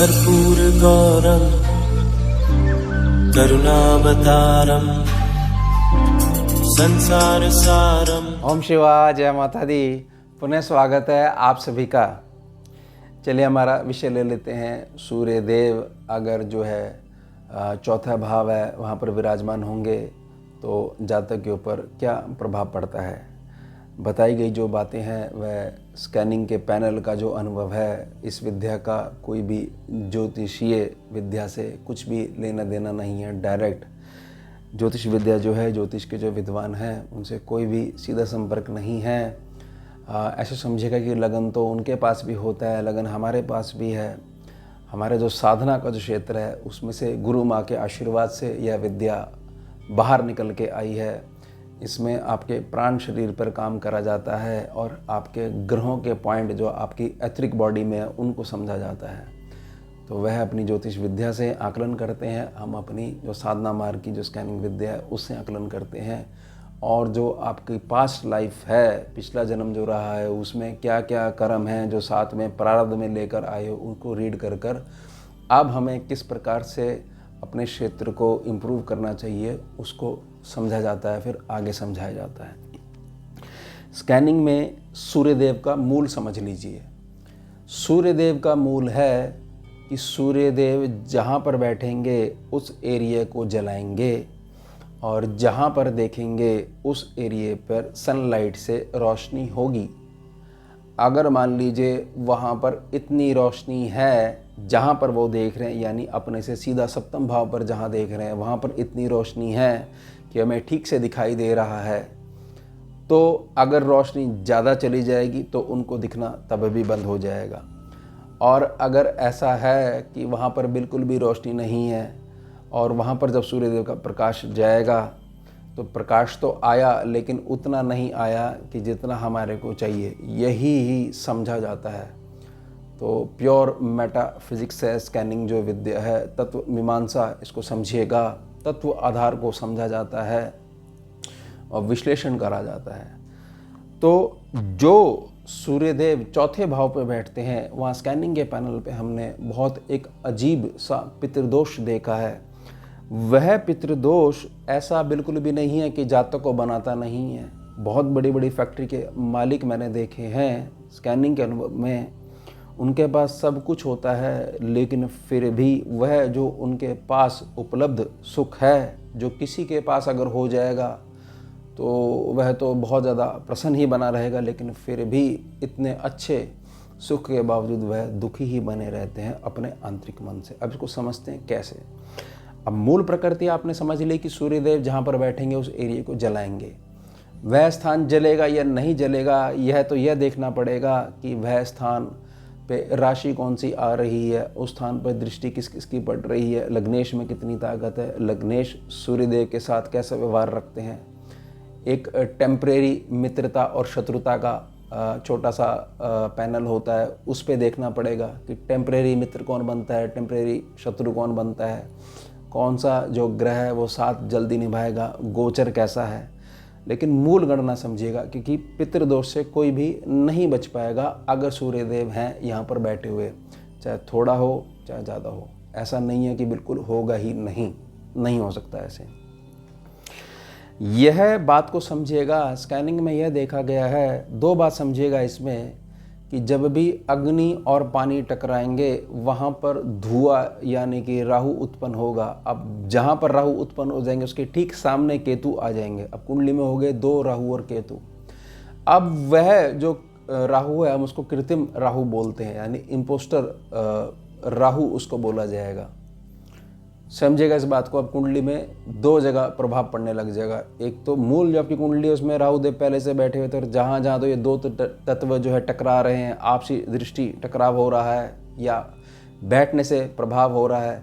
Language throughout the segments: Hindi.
कर्पूरगौरं करुणावतारं संसारसारं। ओम शिवाय, जय माता दी। पुनः स्वागत है आप सभी का। चलिए हमारा विषय ले लेते हैं। सूर्य देव अगर जो है चौथा भाव है वहाँ पर विराजमान होंगे तो जातक के ऊपर क्या प्रभाव पड़ता है। बताई गई जो बातें हैं वह स्कैनिंग के पैनल का जो अनुभव है, इस विद्या का कोई भी ज्योतिषीय विद्या से कुछ भी लेना देना नहीं है। डायरेक्ट ज्योतिष विद्या जो है, ज्योतिष के जो विद्वान हैं उनसे कोई भी सीधा संपर्क नहीं है। ऐसे समझिएगा कि लगन तो उनके पास भी होता है, लगन हमारे पास भी है। हमारे जो साधना का जो क्षेत्र है उसमें से गुरु माँ के आशीर्वाद से यह विद्या बाहर निकल के आई है। इसमें आपके प्राण शरीर पर काम करा जाता है और आपके ग्रहों के पॉइंट जो आपकी एथरिक बॉडी में है उनको समझा जाता है। तो वह अपनी ज्योतिष विद्या से आकलन करते हैं, हम अपनी जो साधना मार्ग की जो स्कैनिंग विद्या है उससे आकलन करते हैं। और जो आपकी पास्ट लाइफ है, पिछला जन्म जो रहा है उसमें क्या क्या कर्म हैं जो साथ में प्रारब्ध में लेकर आए हो, उनको रीड कर कर अब हमें किस प्रकार से अपने क्षेत्र को इम्प्रूव करना चाहिए उसको समझा जाता है, फिर आगे समझाया जाता है। स्कैनिंग में सूर्यदेव का मूल समझ लीजिए। सूर्यदेव का मूल है कि सूर्यदेव जहाँ पर बैठेंगे उस एरिया को जलाएंगे और जहाँ पर देखेंगे उस एरिया पर सनलाइट से रोशनी होगी। अगर मान लीजिए वहाँ पर इतनी रोशनी है जहाँ पर वो देख रहे हैं, यानी अपने से सीधा सप्तम भाव पर जहाँ देख रहे हैं वहाँ पर इतनी रोशनी है कि हमें ठीक से दिखाई दे रहा है, तो अगर रोशनी ज़्यादा चली जाएगी तो उनको दिखना तब भी बंद हो जाएगा। और अगर ऐसा है कि वहाँ पर बिल्कुल भी रोशनी नहीं है और वहाँ पर जब सूर्यदेव का प्रकाश जाएगा तो प्रकाश तो आया लेकिन उतना नहीं आया कि जितना हमारे को चाहिए, यही ही समझा जाता है। तो प्योर मेटाफिजिक्स है स्कैनिंग जो विद्या है, तत्व मीमांसा इसको समझिएगा। तत्व आधार को समझा जाता है और विश्लेषण करा जाता है। तो जो सूर्यदेव चौथे भाव पर बैठते हैं वहाँ स्कैनिंग के पैनल पे हमने बहुत एक अजीब सा पितृदोष देखा है। वह पितृदोष ऐसा बिल्कुल भी नहीं है कि जातक को बनाता नहीं है। बहुत बड़ी बड़ी फैक्ट्री के मालिक मैंने देखे हैं स्कैनिंग के अनुभव में, उनके पास सब कुछ होता है लेकिन फिर भी वह जो उनके पास उपलब्ध सुख है, जो किसी के पास अगर हो जाएगा तो वह तो बहुत ज़्यादा प्रसन्न ही बना रहेगा, लेकिन फिर भी इतने अच्छे सुख के बावजूद वह दुखी ही बने रहते हैं अपने आंतरिक मन से। अब इसको समझते हैं कैसे। अब मूल प्रकृति आपने समझ ली कि सूर्यदेव जहाँ पर बैठेंगे उस एरिया को जलाएंगे। वह स्थान जलेगा या नहीं जलेगा यह तो यह देखना पड़ेगा कि वह स्थान पे राशि कौन सी आ रही है, उस स्थान पर दृष्टि किस किस की पड़ रही है, लग्नेश में कितनी ताकत है, लग्नेश सूर्यदेव के साथ कैसा व्यवहार रखते हैं। एक टेम्परेरी मित्रता और शत्रुता का छोटा सा पैनल होता है, उस पे देखना पड़ेगा कि टेम्परेरी मित्र कौन बनता है, टेम्परेरी शत्रु कौन बनता है, कौन सा जो ग्रह है वो साथ जल्दी निभाएगा, गोचर कैसा है। लेकिन मूल गणना समझिएगा क्योंकि पितृदोष से कोई भी नहीं बच पाएगा अगर सूर्यदेव हैं यहाँ पर बैठे हुए, चाहे थोड़ा हो चाहे ज़्यादा हो। ऐसा नहीं है कि बिल्कुल होगा ही नहीं हो सकता ऐसे। यह बात को समझिएगा। स्कैनिंग में यह देखा गया है, दो बात समझिएगा इसमें कि जब भी अग्नि और पानी टकराएंगे वहाँ पर धुआं यानी कि राहु उत्पन्न होगा। अब जहाँ पर राहु उत्पन्न हो जाएंगे उसके ठीक सामने केतु आ जाएंगे। अब कुंडली में हो गए दो राहु और केतु। अब वह जो राहु है हम उसको कृत्रिम राहु बोलते हैं, यानी इम्पोस्टर राहु उसको बोला जाएगा। समझेगा इस बात को। अब कुंडली में दो जगह प्रभाव पड़ने लग जाएगा। एक तो मूल जो आपकी कुंडली है उसमें राहु देव पहले से बैठे हुए थे और जहाँ जहाँ तो ये दो तत्व जो है टकरा रहे हैं, आपसी दृष्टि टकराव हो रहा है या बैठने से प्रभाव हो रहा है,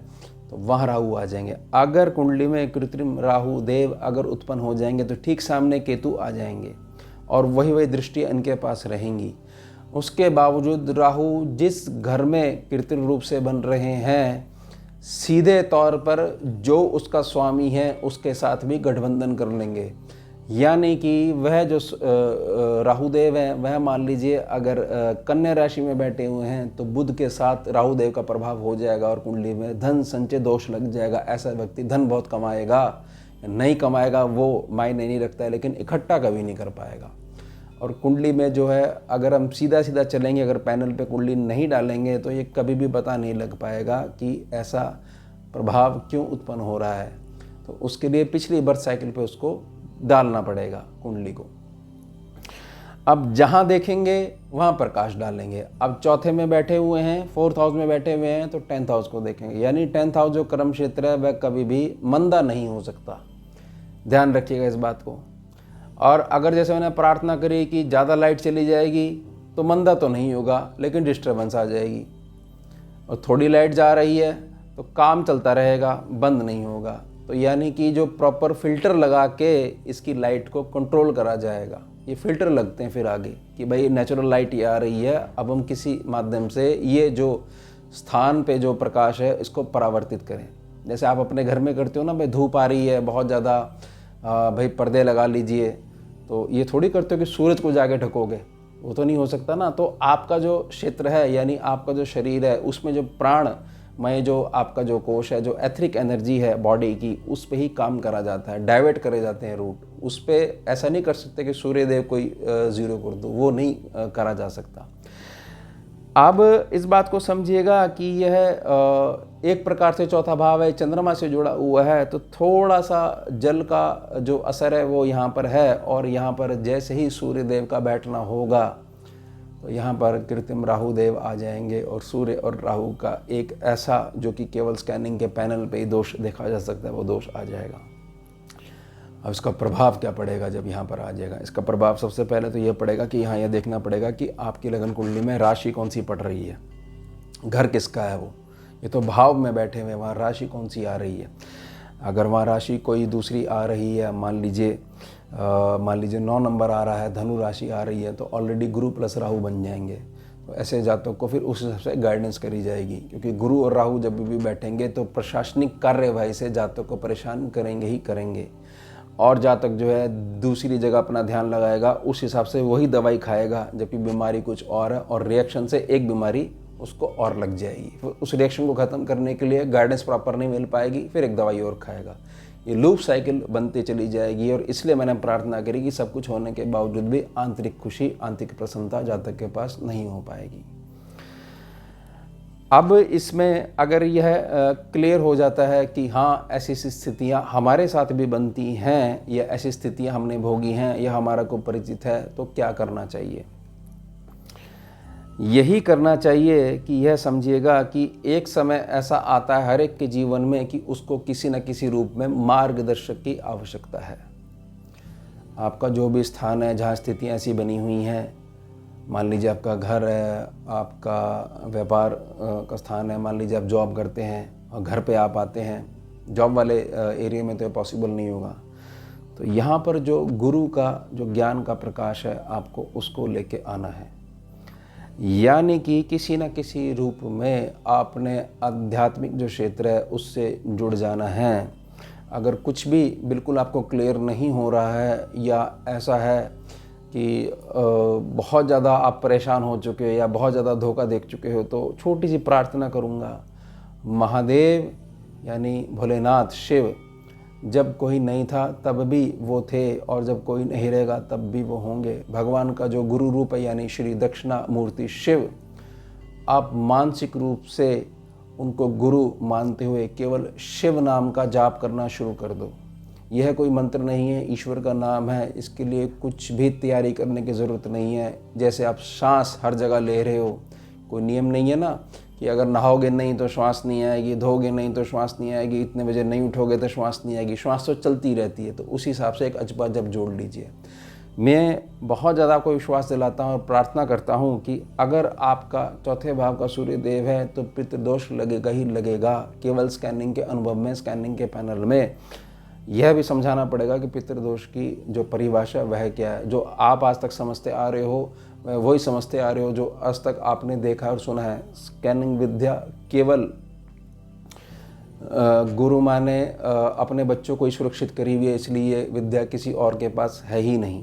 तो वहाँ राहु आ जाएंगे। अगर कुंडली में कृत्रिम राहु देव अगर उत्पन्न हो जाएंगे तो ठीक सामने केतु आ जाएंगे और वही दृष्टि इनके पास रहेंगी। उसके बावजूद राहु जिस घर में कृत्रिम रूप से बन रहे हैं, सीधे तौर पर जो उसका स्वामी है उसके साथ भी गठबंधन कर लेंगे। यानी कि वह जो राहुदेव हैं वह मान लीजिए अगर कन्या राशि में बैठे हुए हैं तो बुध के साथ राहुदेव का प्रभाव हो जाएगा और कुंडली में धन संचय दोष लग जाएगा। ऐसा व्यक्ति धन बहुत कमाएगा, नहीं कमाएगा वो मायने नहीं रखता है, लेकिन इकट्ठा कभी नहीं कर पाएगा। और कुंडली में जो है अगर हम सीधा सीधा चलेंगे, अगर पैनल पे कुंडली नहीं डालेंगे तो ये कभी भी पता नहीं लग पाएगा कि ऐसा प्रभाव क्यों उत्पन्न हो रहा है। तो उसके लिए पिछली बर्थ साइकिल पे उसको डालना पड़ेगा कुंडली को। अब जहाँ देखेंगे वहाँ प्रकाश डालेंगे। अब चौथे में बैठे हुए हैं, 4th हाउस में बैठे हुए हैं तो 10th हाउस को देखेंगे। यानी 10th हाउस जो कर्म क्षेत्र है वह कभी भी मंदा नहीं हो सकता, ध्यान रखिएगा इस बात को। और अगर जैसे मैंने प्रार्थना करी कि ज़्यादा लाइट चली जाएगी तो मंदा तो नहीं होगा, लेकिन डिस्टर्बेंस आ जाएगी। और थोड़ी लाइट जा रही है तो काम चलता रहेगा, बंद नहीं होगा। तो यानी कि जो प्रॉपर फिल्टर लगा के इसकी लाइट को कंट्रोल करा जाएगा। ये फिल्टर लगते हैं फिर आगे कि भाई नेचुरल लाइट ये आ रही है, अब हम किसी माध्यम से ये जो स्थान पे जो प्रकाश है इसको परावर्तित करें। जैसे आप अपने घर में करते हो ना, भाई धूप आ रही है बहुत ज़्यादा, भाई पर्दे लगा लीजिए। तो ये थोड़ी करते हो कि सूरज को जाके ढकोगे, वो तो नहीं हो सकता ना। तो आपका जो क्षेत्र है यानी आपका जो शरीर है उसमें जो प्राण में जो आपका जो कोश है, जो एथरिक एनर्जी है बॉडी की, उस पे ही काम करा जाता है, डाइवर्ट करे जाते हैं रूट। उस पे ऐसा नहीं कर सकते कि सूर्यदेव कोई ज़ीरो कर दो, वो नहीं करा जा सकता। अब इस बात को समझिएगा कि यह एक प्रकार से चौथा भाव है, चंद्रमा से जुड़ा हुआ है, तो थोड़ा सा जल का जो असर है वो यहाँ पर है। और यहाँ पर जैसे ही सूर्यदेव का बैठना होगा तो यहाँ पर कृत्रिम राहुदेव आ जाएंगे और सूर्य और राहु का एक ऐसा जो कि केवल स्कैनिंग के पैनल पे ही दोष देखा जा सकता है, वो दोष आ जाएगा। अब इसका प्रभाव क्या पड़ेगा जब यहाँ पर आ जाएगा? इसका प्रभाव सबसे पहले तो यह पड़ेगा कि यहाँ यह देखना पड़ेगा कि आपकी लगन कुंडली में राशि कौन सी पड़ रही है, घर किसका है वो। ये तो भाव में बैठे हुए, वहाँ राशि कौन सी आ रही है। अगर वहाँ राशि कोई दूसरी आ रही है, मान लीजिए 9 नंबर आ रहा है, धनु राशि आ रही है, तो ऑलरेडी गुरु प्लस राहु बन जाएंगे। तो ऐसे जातकों को फिर उस हिसाब से गाइडेंस करी जाएगी, क्योंकि गुरु और राहु जब भी बैठेंगे तो प्रशासनिक कार्यवाही से जातक को परेशान करेंगे ही करेंगे। और जातक जो है दूसरी जगह अपना ध्यान लगाएगा, उस हिसाब से वही दवाई खाएगा, जबकि बीमारी कुछ और है और रिएक्शन से एक बीमारी उसको और लग जाएगी। फिर उस रिएक्शन को ख़त्म करने के लिए गाइडेंस प्रॉपर नहीं मिल पाएगी, फिर एक दवाई और खाएगा। ये लूप साइकिल बनती चली जाएगी। और इसलिए मैंने प्रार्थना करी कि सब कुछ होने के बावजूद भी आंतरिक खुशी, आंतरिक प्रसन्नता जातक के पास नहीं हो पाएगी। अब इसमें अगर यह क्लियर हो जाता है कि हाँ ऐसी स्थितियाँ हमारे साथ भी बनती हैं या ऐसी स्थितियाँ हमने भोगी हैं या हमारा को परिचित है, तो क्या करना चाहिए? यही करना चाहिए कि यह समझिएगा कि एक समय ऐसा आता है हर एक के जीवन में कि उसको किसी न किसी रूप में मार्गदर्शक की आवश्यकता है। आपका जो भी स्थान है जहाँ स्थितियाँ ऐसी बनी हुई हैं, मान लीजिए आपका घर है, आपका व्यापार का स्थान है, मान लीजिए आप जॉब करते हैं और घर पे आप आते हैं, जॉब वाले एरिया में तो पॉसिबल नहीं होगा। तो यहाँ पर जो गुरु का जो ज्ञान का प्रकाश है, आपको उसको लेके आना है। यानी कि किसी न किसी रूप में आपने आध्यात्मिक जो क्षेत्र है उससे जुड़ जाना है। अगर कुछ भी बिल्कुल आपको क्लियर नहीं हो रहा है या ऐसा है कि बहुत ज़्यादा आप परेशान हो चुके हो या बहुत ज़्यादा धोखा देख चुके हो, तो छोटी सी प्रार्थना करूँगा। महादेव यानी भोलेनाथ शिव, जब कोई नहीं था तब भी वो थे और जब कोई नहीं रहेगा तब भी वो होंगे। भगवान का जो गुरु रूप है यानी श्री दक्षिणामूर्ति शिव, आप मानसिक रूप से उनको गुरु मानते हुए केवल शिव नाम का जाप करना शुरू कर दो। यह कोई मंत्र नहीं है, ईश्वर का नाम है, इसके लिए कुछ भी तैयारी करने की ज़रूरत नहीं है। जैसे आप सांस हर जगह ले रहे हो, कोई नियम नहीं है ना कि अगर नहाओगे नहीं तो श्वास नहीं आएगी, धोगे नहीं तो श्वास नहीं आएगी, इतने बजे नहीं उठोगे तो श्वास नहीं आएगी। श्वास तो चलती रहती है। तो उस हिसाब से एक अजपा जब जोड़ लीजिए। मैं बहुत ज़्यादा आपको विश्वास दिलाता हूँ और प्रार्थना करता हूँ कि अगर आपका चौथे भाव का सूर्यदेव है तो पितृदोष लगेगा ही लगेगा। केवल स्कैनिंग के अनुभव में, स्कैनिंग के पैनल में यह भी समझाना पड़ेगा कि पितृदोष की जो परिभाषा वह क्या है। जो आप आज तक समझते आ रहे हो वही समझते आ रहे हो जो आज तक आपने देखा और सुना है। स्कैनिंग विद्या केवल गुरु माने अपने बच्चों को ही सुरक्षित करी हुई है, इसलिए विद्या किसी और के पास है ही नहीं।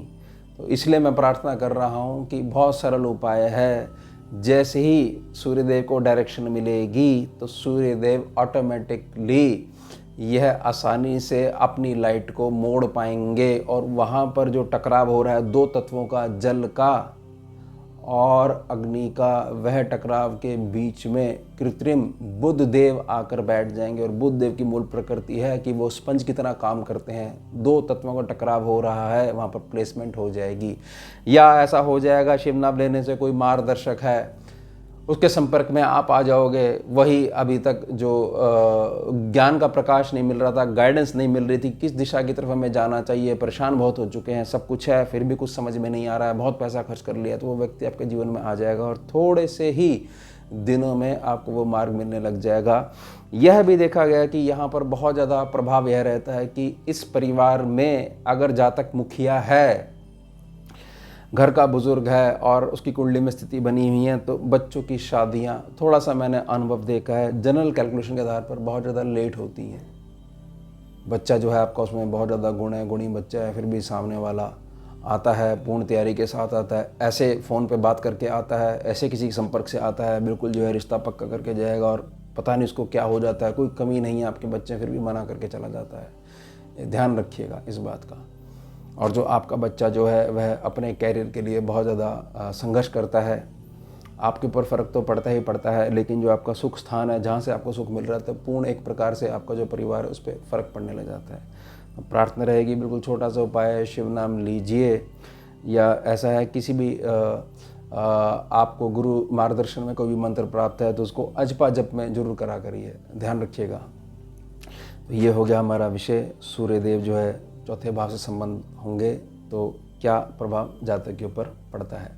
तो इसलिए मैं प्रार्थना कर रहा हूँ कि बहुत सरल उपाय है। जैसे ही सूर्यदेव को डायरेक्शन मिलेगी तो सूर्यदेव ऑटोमेटिकली यह आसानी से अपनी लाइट को मोड़ पाएंगे, और वहाँ पर जो टकराव हो रहा है दो तत्वों का, जल का और अग्नि का, वह टकराव के बीच में कृत्रिम बुध देव आकर बैठ जाएंगे। और बुध देव की मूल प्रकृति है कि वो स्पंज की तरह काम करते हैं। दो तत्वों का टकराव हो रहा है, वहाँ पर प्लेसमेंट हो जाएगी। या ऐसा हो जाएगा शिव नाम लेने से कोई मार्गदर्शक है, उसके संपर्क में आप आ जाओगे। वही अभी तक जो ज्ञान का प्रकाश नहीं मिल रहा था, गाइडेंस नहीं मिल रही थी, किस दिशा की तरफ हमें जाना चाहिए, परेशान बहुत हो चुके हैं, सब कुछ है फिर भी कुछ समझ में नहीं आ रहा है, बहुत पैसा खर्च कर लिया, तो वो व्यक्ति आपके जीवन में आ जाएगा और थोड़े से ही दिनों में आपको वो मार्ग मिलने लग जाएगा। यह भी देखा गया कि यहाँ पर बहुत ज़्यादा प्रभाव यह रहता है कि इस परिवार में अगर जातक मुखिया है, घर का बुजुर्ग है और उसकी कुंडली में स्थिति बनी हुई है, तो बच्चों की शादियाँ, थोड़ा सा मैंने अनुभव देखा है, जनरल कैलकुलेशन के आधार पर बहुत ज़्यादा लेट होती हैं। बच्चा जो है आपका उसमें बहुत ज़्यादा गुण है, गुणी बच्चा है, फिर भी सामने वाला आता है पूर्ण तैयारी के साथ आता है, ऐसे फ़ोन पे बात करके आता है, ऐसे किसी के संपर्क से आता है, बिल्कुल जो है रिश्ता पक्का करके जाएगा, और पता नहीं उसको क्या हो जाता है, कोई कमी नहीं है आपके बच्चे, फिर भी मना करके चला जाता है। ध्यान रखिएगा इस बात का। और जो आपका बच्चा जो है वह अपने कैरियर के लिए बहुत ज़्यादा संघर्ष करता है, आपके ऊपर फ़र्क तो पड़ता ही पड़ता है, लेकिन जो आपका सुख स्थान है, जहाँ से आपको सुख मिल रहा है, तो पूर्ण एक प्रकार से आपका जो परिवार है उस पर फ़र्क पड़ने लग जाता है। तो प्रार्थना रहेगी, बिल्कुल छोटा सा उपाय है, शिव नाम लीजिए, या ऐसा है किसी भी आपको गुरु मार्गदर्शन में कोई भी मंत्र प्राप्त है तो उसको अजपा जप में जरूर करा करिए, ध्यान रखिएगा। तो ये हो गया हमारा विषय, सूर्यदेव जो है चौथे भाव से संबंध होंगे तो क्या प्रभाव जातक के ऊपर पड़ता है।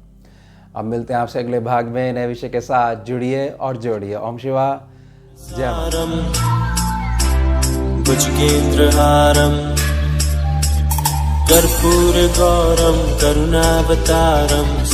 अब मिलते हैं आपसे अगले भाग में नए विषय के साथ। जुड़िए और जोड़िए। ओम शिवा जय भुजगेन्द्रहारं कर्पूरगौरं करुणावतारं